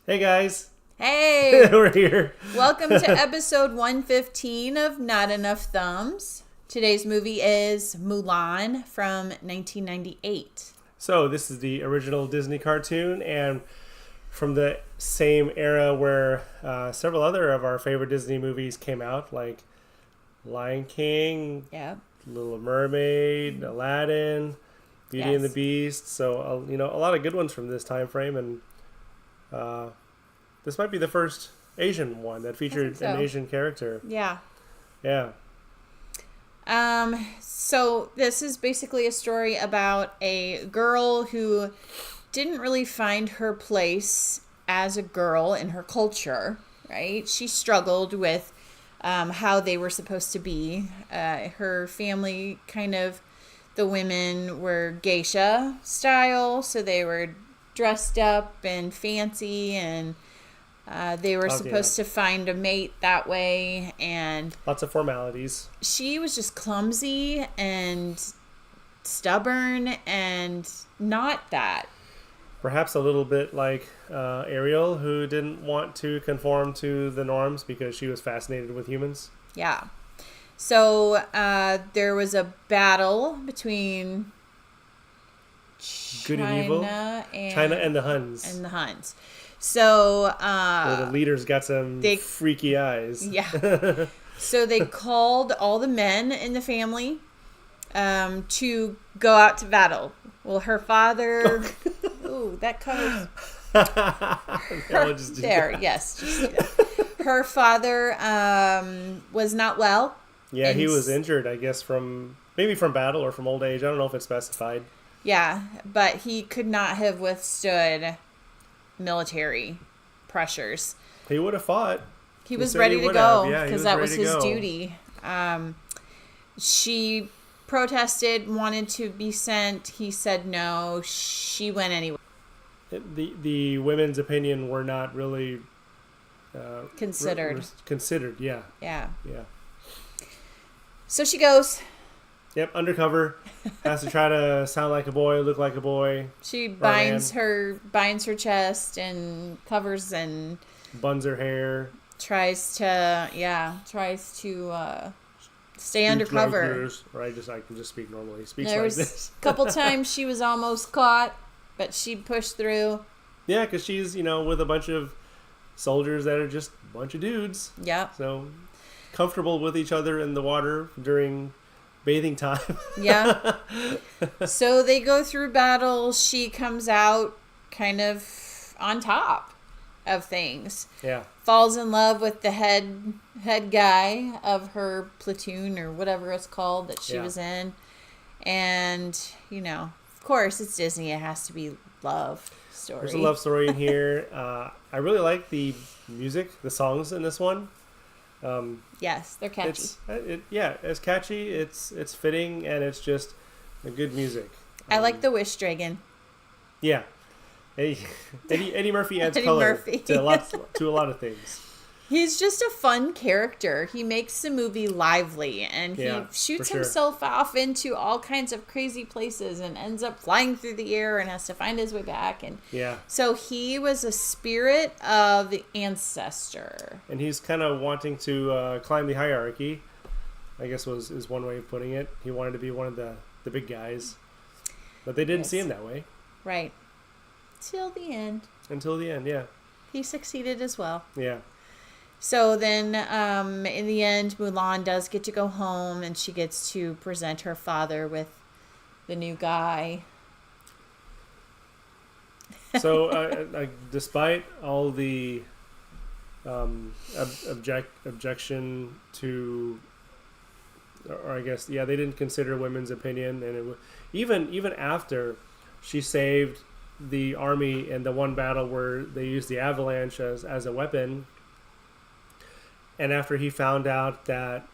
Hey guys, Hey, we're here. welcome to episode 115 of Not Enough Thumbs. Today's movie is Mulan from 1998. So this is the original Disney cartoon, and from the same era where several other of our favorite Disney movies came out, like Lion King, Yeah. Little Mermaid, Aladdin, Beauty and the Yes. Beast. So a lot of good ones from this time frame, and this might be the first Asian one that featured so. an Asian character. Yeah. Yeah. So this is basically a story about a girl who didn't really find her place as a girl in her culture, right? She struggled with how they were supposed to be. Her family the women were geisha style, so they were dressed up and fancy, and they were supposed to find a mate that way, and Lots of formalities. she was just clumsy and stubborn and not that. Perhaps a little bit like Ariel, who didn't want to conform to the norms because she was fascinated with humans. Yeah. So there was a battle between Good and evil. China and the Huns. And the Huns. So where the leaders got some freaky eyes. Yeah. So they called all the men in the family to go out to battle. Well, her father... Ooh, that covers... Yes. Her father was not well. Yeah, he was injured, I guess, maybe from battle or from old age. I don't know if it's specified. Yeah, but he could not have withstood military pressures. He would have fought. He was ready to go because that was his go. duty. She protested, wanted to be sent. He said no. She went anyway. The women's opinion were not really considered. Considered, yeah. Yeah. Yeah. So she goes. Yep, undercover. Has to try to sound like a boy, look like a boy. She binds her chest and covers and buns her hair. Tries to stay undercover. Or I can just speak normally. There was a couple times she was almost caught, but she pushed through. Yeah, because she's, with a bunch of soldiers that are just a bunch of dudes. Yeah. So comfortable with each other in the water during bathing time. Yeah. So they go through battles. She comes out kind of on top of things. Yeah. Falls in love with the head guy of her platoon or whatever it's called that she was in. And, of course it's Disney. It has to be love story. There's a love story in here. I really like the music, the songs in this one. Yes, they're catchy. It's catchy. It's fitting, and it's just a good music. I like the Wish Dragon. Yeah, Eddie Murphy adds color to a lot of things. He's just a fun character. He makes the movie lively, and he shoots himself off into all kinds of crazy places and ends up flying through the air and has to find his way back. And so he was a spirit of the ancestor. And he's kind of wanting to climb the hierarchy, I guess is one way of putting it. He wanted to be one of the big guys. But they didn't see him that way. Right. Until the end, yeah. He succeeded as well. Yeah. So then, in the end, Mulan does get to go home, and she gets to present her father with the new guy. So, despite all the objection to, or I guess, they didn't consider women's opinion, and even after she saved the army in the one battle where they used the avalanche as a weapon. And after he found out that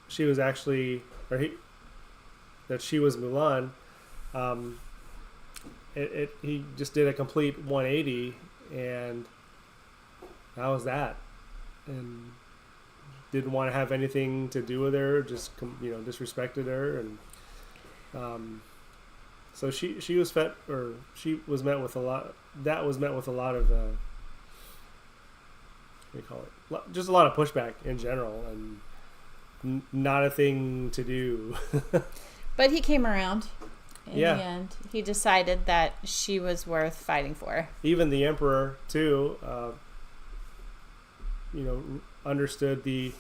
she was actually, that she was Mulan, he just did a complete 180, and that was that. And didn't want to have anything to do with her, just disrespected her, and so she was met with a lot. That was met with a lot of we call it, just a lot of pushback in general, and not a thing to do. But he came around. In Yeah. the end, he decided that she was worth fighting for. Even the emperor too, understood the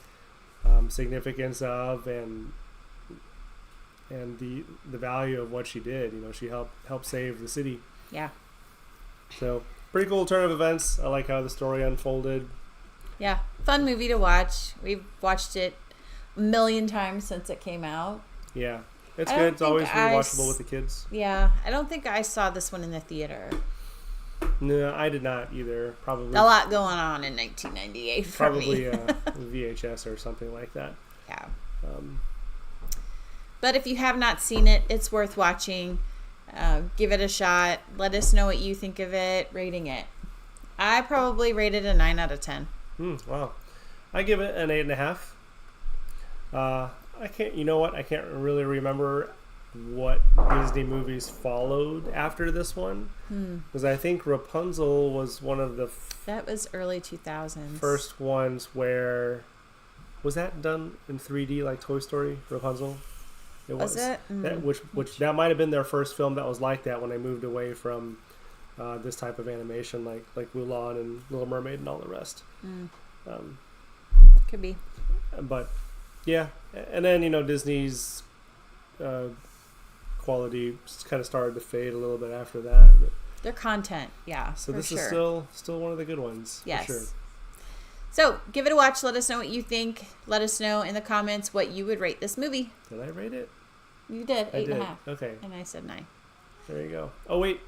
significance of and the value of what she did. She helped save the city. Yeah. So pretty cool turn of events. I like how the story unfolded. Yeah, fun movie to watch. We've watched it a million times since it came out. Yeah, it's I good. don't It's always think I rewatchable with the kids. Yeah, I don't think I saw this one in the theater. No, I did not either. Probably A lot going on in 1998 for me. VHS or something like that. Yeah. Um, But if you have not seen it, it's worth watching. Give it a shot. Let us know what you think of it. Rating it. I probably rated a 9 out of 10. Wow. I give it an 8.5. I can't. You know what? I can't really remember what Disney movies followed after this one, because I think Rapunzel was one of the That was early 2000s. first ones where was that done in 3D like Toy Story. Rapunzel. It Was it? That, which that might have been their first film that was like that when they moved away from this type of animation like Mulan and Little Mermaid and all the rest. Could be. But yeah, and then Disney's quality kind of started to fade a little bit after that. But, Their content, yeah. so this sure. is still one of the good ones. Yes. For sure. So give it a watch. Let us know what you think. Let us know in the comments what you would rate this movie. Did I rate it? You did. I did. 8.5. Okay. And I said 9. There you go. Oh wait.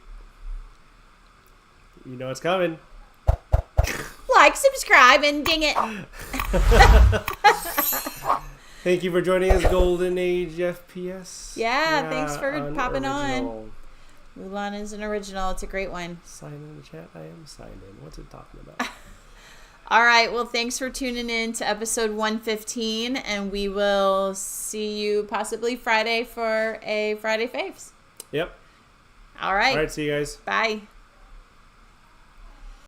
You know it's coming. Like, subscribe, and ding it. Thank you for joining us, Golden Age FPS. Yeah, thanks for popping unoriginal. on. Mulan is an original. It's a great one. Sign in the chat. I am signed in. What's it talking about? All right. Well, thanks for tuning in to episode 115, and we will see you possibly Friday for a Friday Faves. Yep. All right. All right. See you guys. Bye.